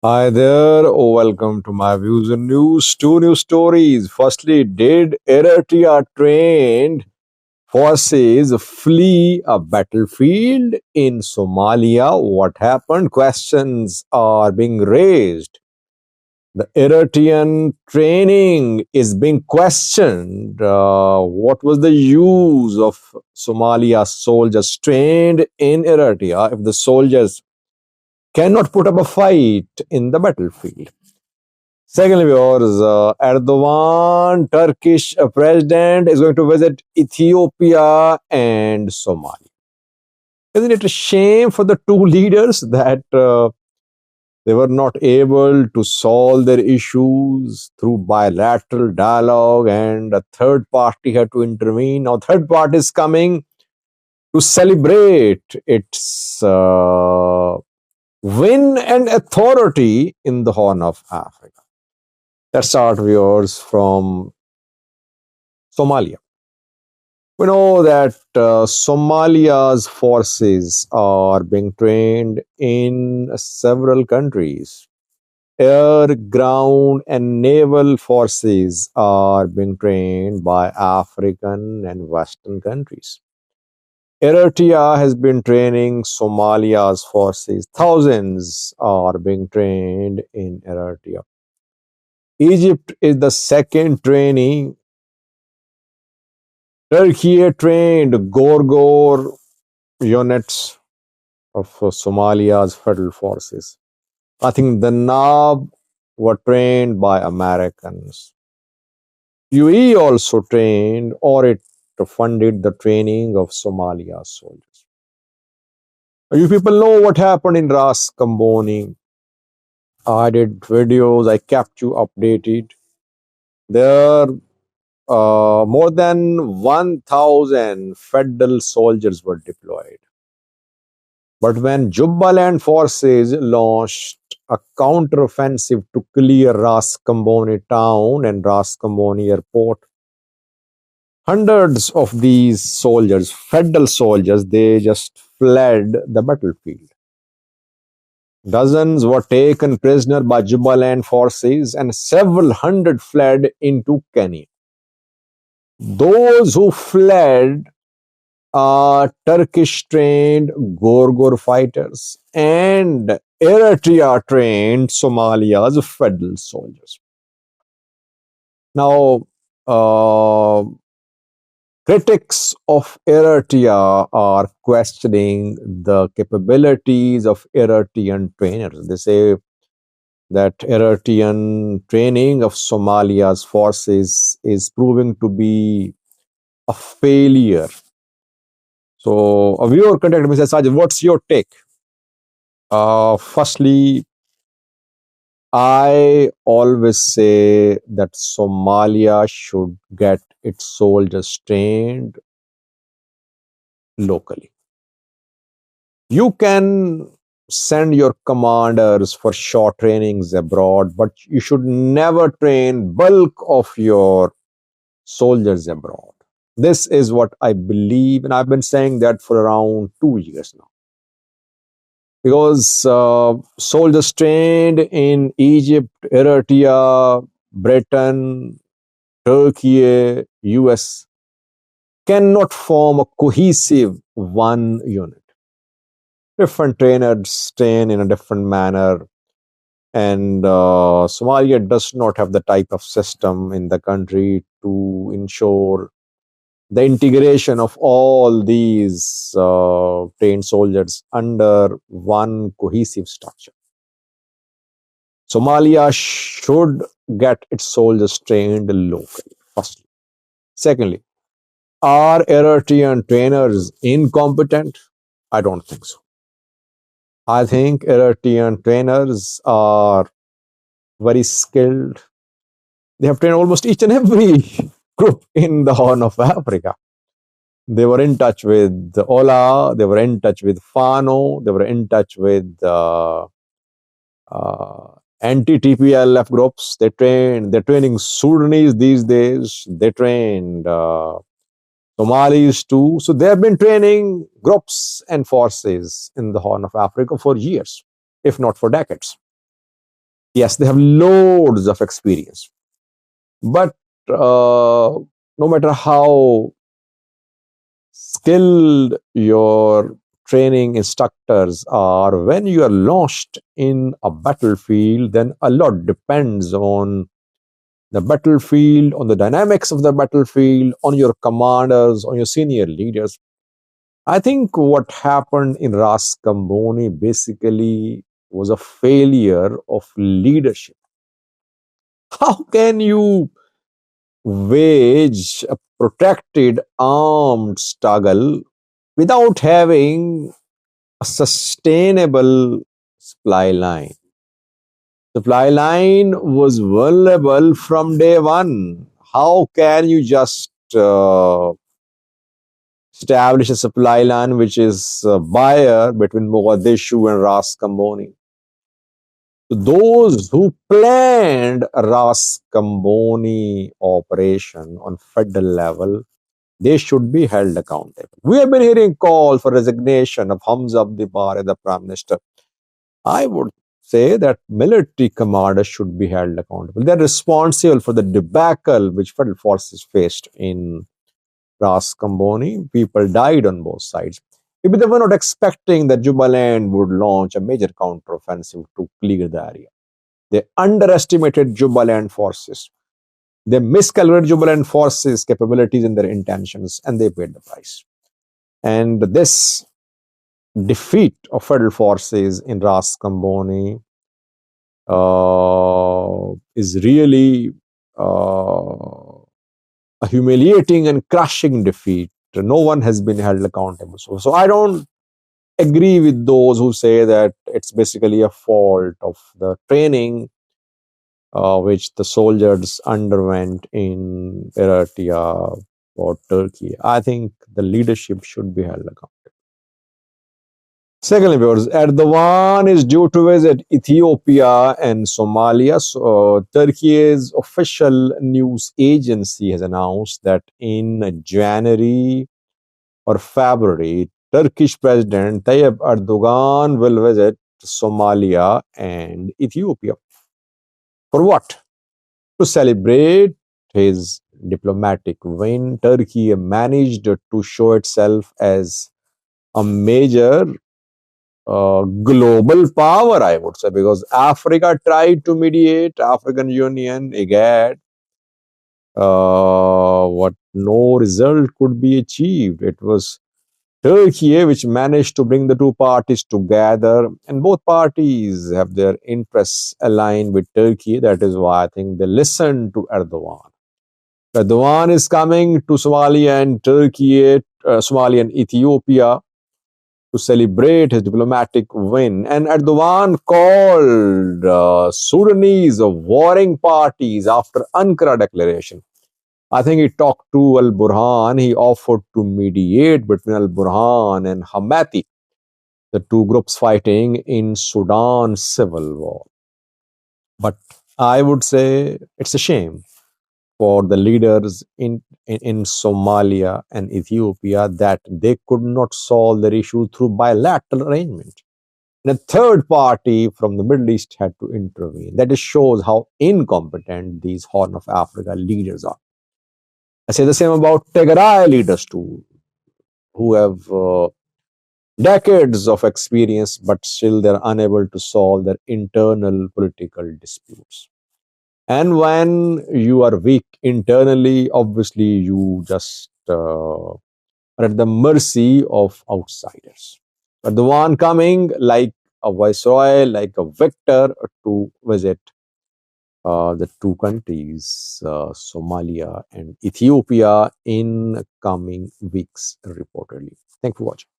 Hi there, welcome to my views and news. Two news stories. Firstly, did Eritrea trained forces flee a battlefield in Somalia? What happened? Questions are being raised. The Eritrean training is being questioned. What was the use of Somalia soldiers trained in Eritrea if the soldiers cannot put up a fight in the battlefield? Secondly, viewers, Erdogan, Turkish president, is going to visit Ethiopia and Somalia. Isn't it a shame for the two leaders that they were not able to solve their issues through bilateral dialogue and a third party had to intervene? Now, third party is coming to celebrate its win and authority in the Horn of Africa. Let's start, viewers, from Somalia. We know that Somalia's forces are being trained in several countries. Air, ground, and naval forces are being trained by African and Western countries. Eritrea has been training Somalia's forces. Thousands are being trained in Eritrea. Egypt is the second training. Turkey trained Gorgor units of Somalia's federal forces. I think the NAB were trained by Americans. UAE also trained or it funded the training of Somalia soldiers. You people know what happened in Ras Kamboni. I did videos, I kept you updated. There more than 1,000 federal soldiers were deployed. But when Jubaland forces launched a counteroffensive to clear Ras Kamboni town and Ras Kamboni airport, hundreds of these soldiers, federal soldiers, they just fled the battlefield. Dozens were taken prisoner by Jubaland forces and several hundred fled into Kenya. Those who fled Turkish trained Gorgor fighters and Eritrea trained Somalia's federal soldiers. Now, critics of Eritrea are questioning the capabilities of Eritrean trainers. They say that Eritrean training of Somalia's forces is proving to be a failure. So, a viewer contacted me and said, Sajid, what's your take? Firstly, I always say that Somalia should get its soldiers trained locally. You can send your commanders for short trainings abroad, but you should never train bulk of your soldiers abroad. This is what I believe, and I've been saying that for around 2 years now. Because soldiers trained in Egypt, Eritrea, Britain, Turkey, US cannot form a cohesive one unit. Different trainers train in a different manner, and Somalia does not have the type of system in the country to ensure the integration of all these trained soldiers under one cohesive structure. Somalia should get its soldiers trained locally, firstly. Secondly, are Eritrean trainers incompetent? I don't think so. I think Eritrean trainers are very skilled. They have trained almost each and every group in the Horn of Africa. They were in touch with Ola, they were in touch with Fano, they were in touch with anti-TPLF groups. They're training Sudanese these days. They trained Somalis too. So they have been training groups and forces in the Horn of Africa for years, if not for decades. Yes, they have loads of experience. But no matter how skilled your training instructors are, when you are launched in a battlefield, then a lot depends on the battlefield, on the dynamics of the battlefield, on your commanders, on your senior leaders. I think what happened in Ras Kamboni basically was a failure of leadership. How can you wage a protracted armed struggle without having a sustainable supply line? Supply line was vulnerable from day one. How can you just establish a supply line which is a buyer between Mogadishu and Ras Kamboni? So those who planned Ras Kamboni operation on federal level, they should be held accountable. We have been hearing calls for resignation of Hamza Abdi as the Prime Minister. I would say that military commanders should be held accountable. They're responsible for the debacle which federal forces faced in Ras Kamboni. People died on both sides. Maybe they were not expecting that Jubaland would launch a major counteroffensive to clear the area. They underestimated Jubaland forces. They miscalculated Jubaland forces' capabilities and their intentions, and they paid the price. And this defeat of federal forces in Ras Kamboni is really a humiliating and crushing defeat. No one has been held accountable. So I don't agree with those who say that it's basically a fault of the training which the soldiers underwent in Eritrea or Turkey. I think the leadership should be held accountable. Secondly, viewers, Erdogan is due to visit Ethiopia and Somalia. So, Turkey's official news agency has announced that in January or February, Turkish President Tayyip Erdogan will visit Somalia and Ethiopia. For what? To celebrate his diplomatic win. Turkey managed to show itself as a major global power, I would say, because Africa tried to mediate, African Union, IGAD, what no result could be achieved. It was Turkey which managed to bring the two parties together, and both parties have their interests aligned with Turkey. That is why I think they listened to Erdogan. Erdogan is coming to Somalia and Turkey, Somalia and Ethiopia to celebrate his diplomatic win. And Erdogan called Sudanese warring parties after Ankara declaration. I think he talked to Al Burhan. He offered to mediate between Al Burhan and Hamati, the two groups fighting in Sudan civil war. But I would say it's a shame for the leaders in Somalia and Ethiopia that they could not solve their issue through bilateral arrangement. And a third party from the Middle East had to intervene. That just shows how incompetent these Horn of Africa leaders are. I say the same about Tigray leaders too, who have decades of experience, but still they're unable to solve their internal political disputes. And when you are weak internally, obviously you just are at the mercy of outsiders. But the one coming like a viceroy, like a victor to visit the two countries, Somalia and Ethiopia, in coming weeks, reportedly. Thank you for watching.